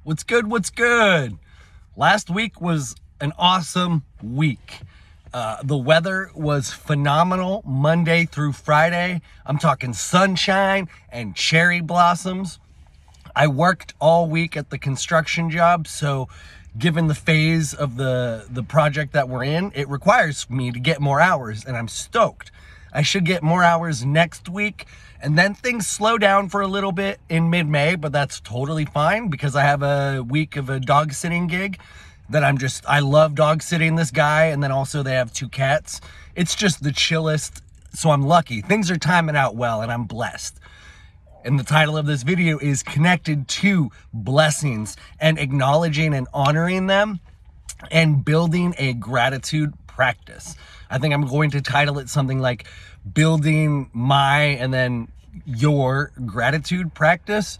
What's good? What's good? Last week was an awesome week. The weather was phenomenal Monday through Friday. I'm talking sunshine and cherry blossoms. I worked all week at the construction job, so given the phase of the project that we're in, it requires me to get more hours, and I'm stoked. I should get more hours next week, and then things slow down for a little bit in mid-May, but that's totally fine because I have a week of a dog sitting gig that I love dog sitting this guy, and then also they have 2 cats. It's just the chillest, so I'm lucky. Things are timing out well, and I'm blessed. And the title of this video is connected to blessings and acknowledging and honoring them and building a gratitude practice. I think I'm going to title it something like building my and then your gratitude practice.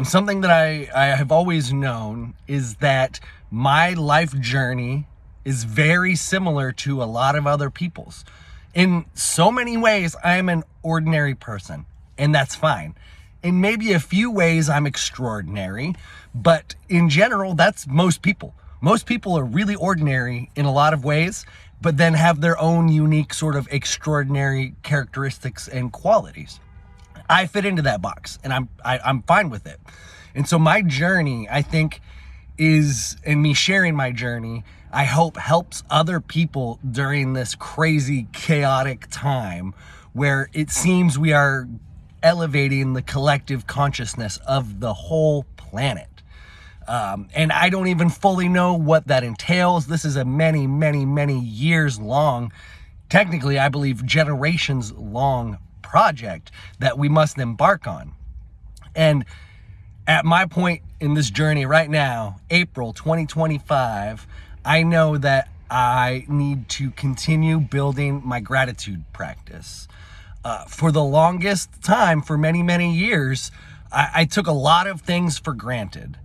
Something that I have always known is that my life journey is very similar to a lot of other people's. In so many ways, I am an ordinary person, and that's fine. In maybe a few ways, I'm extraordinary, but in general, that's most people. Most people are really ordinary in a lot of ways, but then have their own unique sort of extraordinary characteristics and qualities. I fit into that box, and I'm fine with it. And so my journey, I think, and me sharing my journey, I hope helps other people during this crazy, chaotic time where it seems we are elevating the collective consciousness of the whole planet. And I don't even fully know what that entails. This is a many, many, many years long, technically, I believe generations long project that we must embark on. And at my point in this journey right now, April 2025, I know that I need to continue building my gratitude practice. For the longest time, for many, many years, I took a lot of things for granted.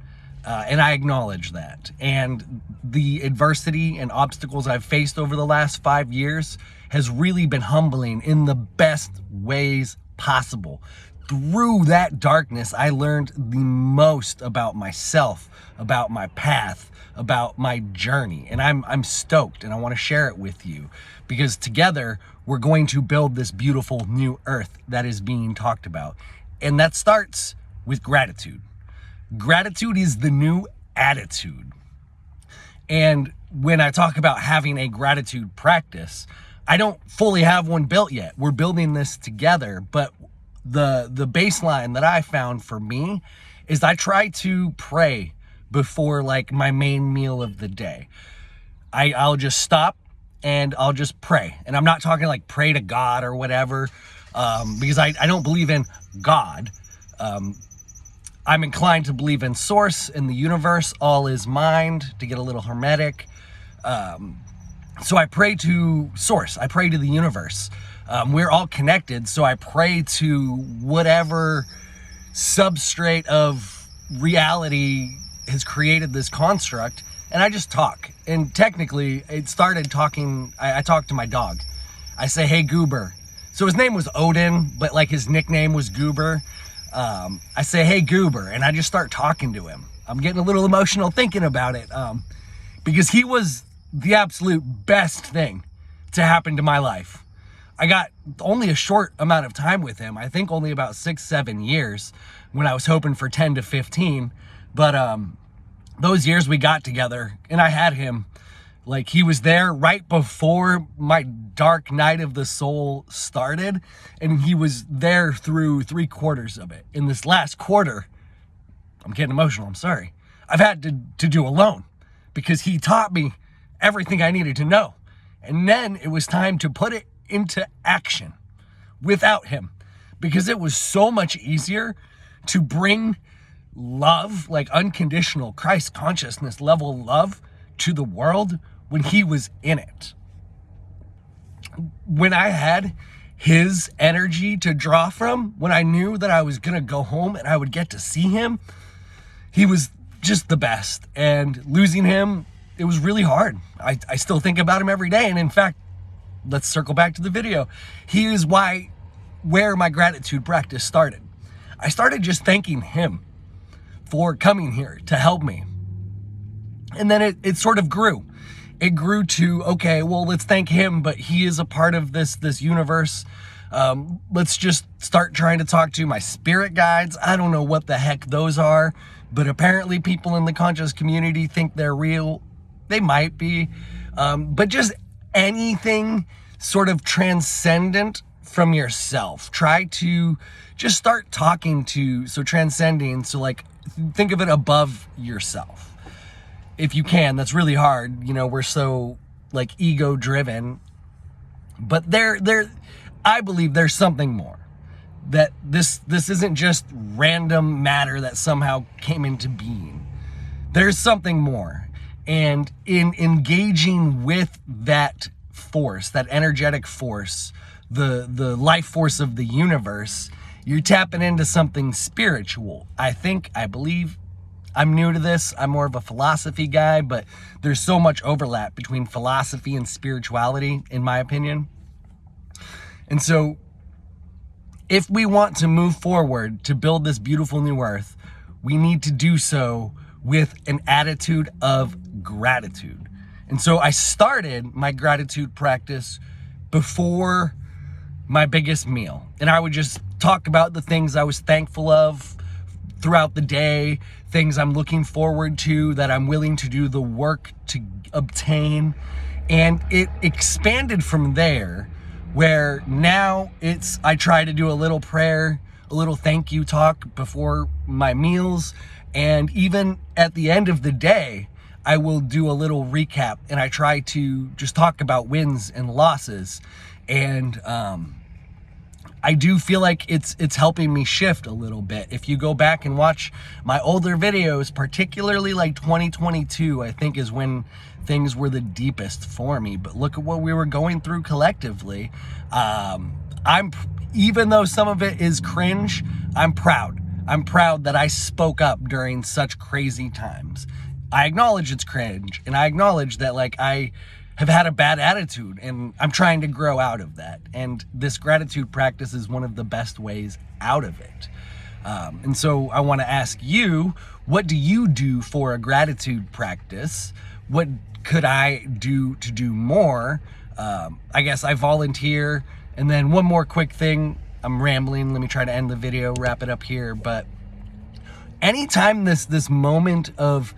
And I acknowledge that. And the adversity and obstacles I've faced over the last 5 years has really been humbling in the best ways possible. Through that darkness, I learned the most about myself, about my path, about my journey. And I'm stoked, and I want to share it with you because together we're going to build this beautiful new earth that is being talked about. And that starts with gratitude. Gratitude is the new attitude. And when I talk about having a gratitude practice, I don't fully have one built yet. We're building this together, but the baseline that I found for me is I try to pray before like my main meal of the day. I'll just stop and I'll just pray. And I'm not talking like pray to God or whatever, because I don't believe in God. I'm inclined to believe in source, in the universe, all is mind, to get a little hermetic. So I pray to source, I pray to the universe. We're all connected, so I pray to whatever substrate of reality has created this construct, and I just talk. And technically, it started talking, I talked to my dog. I say, hey, Goober. So his name was Odin, but like his nickname was Goober. I say, hey, Goober, and I just start talking to him. I'm getting a little emotional thinking about it, because he was the absolute best thing to happen to my life. I got only a short amount of time with him. I think only about 6-7 years when I was hoping for 10 to 15. But those years we got together and I had him, like he was there right before my dark night of the soul started. And he was there through 3/4 of it. In this last quarter, I'm getting emotional, I'm sorry, I've had to do alone because he taught me everything I needed to know. And then it was time to put it into action without him, because it was so much easier to bring love, like unconditional Christ consciousness level love to the world when he was in it. When I had his energy to draw from, when I knew that I was gonna go home and I would get to see him, he was just the best. And losing him, it was really hard. I still think about him every day. And in fact, let's circle back to the video. He is where my gratitude practice started. I started just thanking him for coming here to help me. And then it sort of grew. It grew to, okay, well, let's thank him, but he is a part of this universe. Let's just start trying to talk to my spirit guides. I don't know what the heck those are, but apparently people in the conscious community think they're real. They might be. But just anything sort of transcendent from yourself. Try to just start talking to, so transcending, so like think of it above yourself. If you can. That's really hard. You know, we're so like ego driven, but I believe there's something more, that this isn't just random matter that somehow came into being. There's something more. And in engaging with that force, that energetic force, the life force of the universe, you're tapping into something spiritual. I believe. I'm new to this. I'm more of a philosophy guy, but there's so much overlap between philosophy and spirituality, in my opinion. And so if we want to move forward to build this beautiful new earth, we need to do so with an attitude of gratitude. And so I started my gratitude practice before my biggest meal. And I would just talk about the things I was thankful of throughout the day, things I'm looking forward to, that I'm willing to do the work to obtain. And it expanded from there, where now I try to do a little prayer, a little thank you talk before my meals. And even at the end of the day, I will do a little recap, and I try to just talk about wins and losses. And I do feel like it's helping me shift a little bit. If you go back and watch my older videos, particularly like 2022, I think is when things were the deepest for me. But look at what we were going through collectively. Even though some of it is cringe, I'm proud. I'm proud that I spoke up during such crazy times. I acknowledge it's cringe, and I acknowledge that like I have had a bad attitude, and I'm trying to grow out of that. And this gratitude practice is one of the best ways out of it. And so I want to ask you, what do you do for a gratitude practice? What could I do to do more? I guess I volunteer. And then one more quick thing. I'm rambling. Let me try to end the video, wrap it up here. But anytime this moment of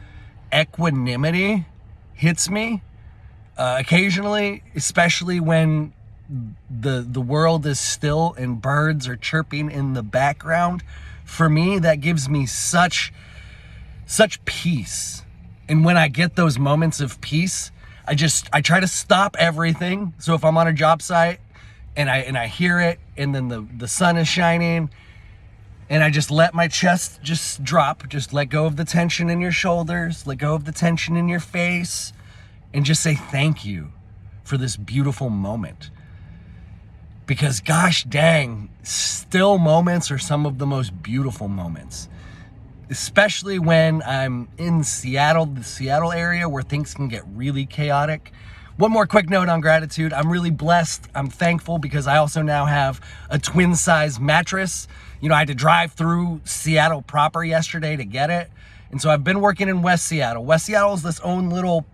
equanimity hits me, occasionally, especially when the world is still and birds are chirping in the background, for me, that gives me such peace. And when I get those moments of peace, I try to stop everything. So if I'm on a job site and I hear it, and then the sun is shining, and I just let my chest just drop, just let go of the tension in your shoulders, let go of the tension in your face, and just say thank you for this beautiful moment. Because gosh dang, still moments are some of the most beautiful moments. Especially when I'm in Seattle, the Seattle area, where things can get really chaotic. One more quick note on gratitude. I'm really blessed. I'm thankful because I also now have a twin size mattress. You know, I had to drive through Seattle proper yesterday to get it. And so I've been working in West Seattle. West Seattle is this own little,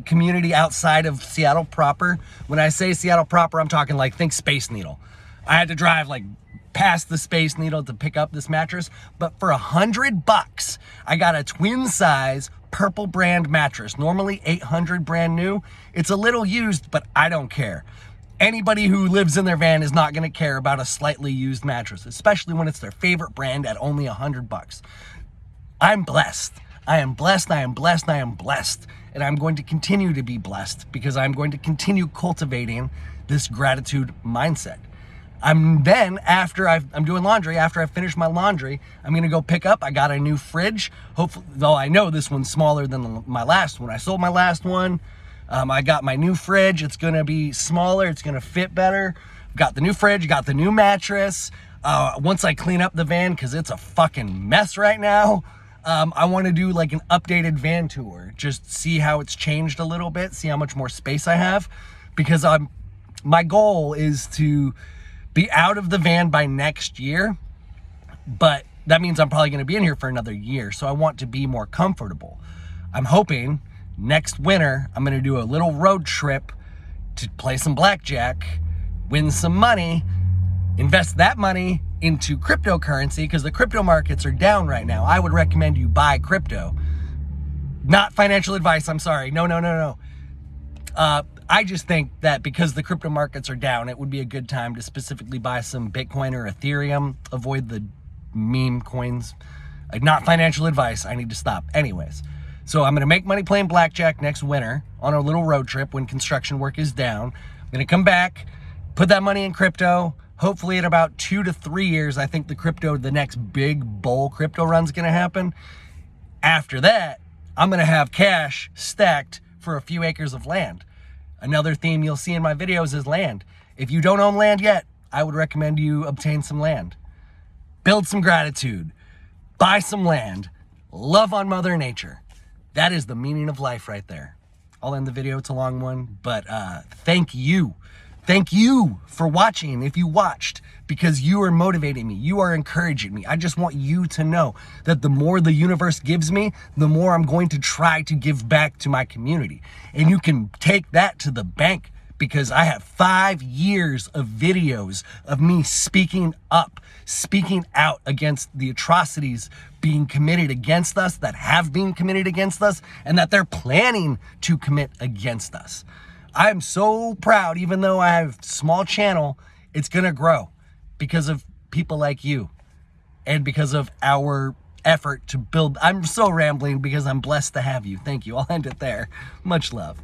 community outside of Seattle proper. When I say Seattle proper, I'm talking like, think Space Needle. I had to drive like past the Space Needle to pick up this mattress, but for $100, I got a twin size purple brand mattress. Normally $800 brand new. It's a little used, but I don't care. Anybody who lives in their van is not going to care about a slightly used mattress, especially when it's their favorite brand at only $100. I'm blessed. I am blessed. I am blessed. I am blessed. And I'm going to continue to be blessed because I'm going to continue cultivating this gratitude mindset. I'm doing laundry. After I finish my laundry, I'm going to go pick up. I got a new fridge. Hopefully, though I know this one's smaller than my last one. I sold my last one. I got my new fridge. It's going to be smaller. It's going to fit better. Got the new fridge, got the new mattress. Once I clean up the van, because it's a fucking mess right now, I want to do like an updated van tour. Just see how it's changed a little bit. See how much more space I have. Because my goal is to be out of the van by next year, but that means I'm probably going to be in here for another year. So I want to be more comfortable. I'm hoping next winter, I'm going to do a little road trip to play some blackjack, win some money, invest that money into cryptocurrency because the crypto markets are down right now. I would recommend you buy crypto. Not financial advice, I'm sorry. No. I just think that because the crypto markets are down, it would be a good time to specifically buy some Bitcoin or Ethereum. Avoid the meme coins. Not financial advice. I need to stop. Anyways, so I'm going to make money playing blackjack next winter on a little road trip when construction work is down. I'm going to come back, put that money in crypto. Hopefully in about 2 to 3 years, I think the next big bull crypto run is going to happen. After that, I'm going to have cash stacked for a few acres of land. Another theme you'll see in my videos is land. If you don't own land yet, I would recommend you obtain some land. Build some gratitude. Buy some land. Love on Mother Nature. That is the meaning of life right there. I'll end the video. It's a long one, but thank you. Thank you for watching if you watched, because you are motivating me. You are encouraging me. I just want you to know that the more the universe gives me, the more I'm going to try to give back to my community. And you can take that to the bank because I have 5 years of videos of me speaking up, speaking out against the atrocities being committed against us, that have been committed against us, and that they're planning to commit against us. I'm so proud, even though I have a small channel, it's gonna grow because of people like you and because of our effort to build. I'm so rambling because I'm blessed to have you. Thank you. I'll end it there. Much love.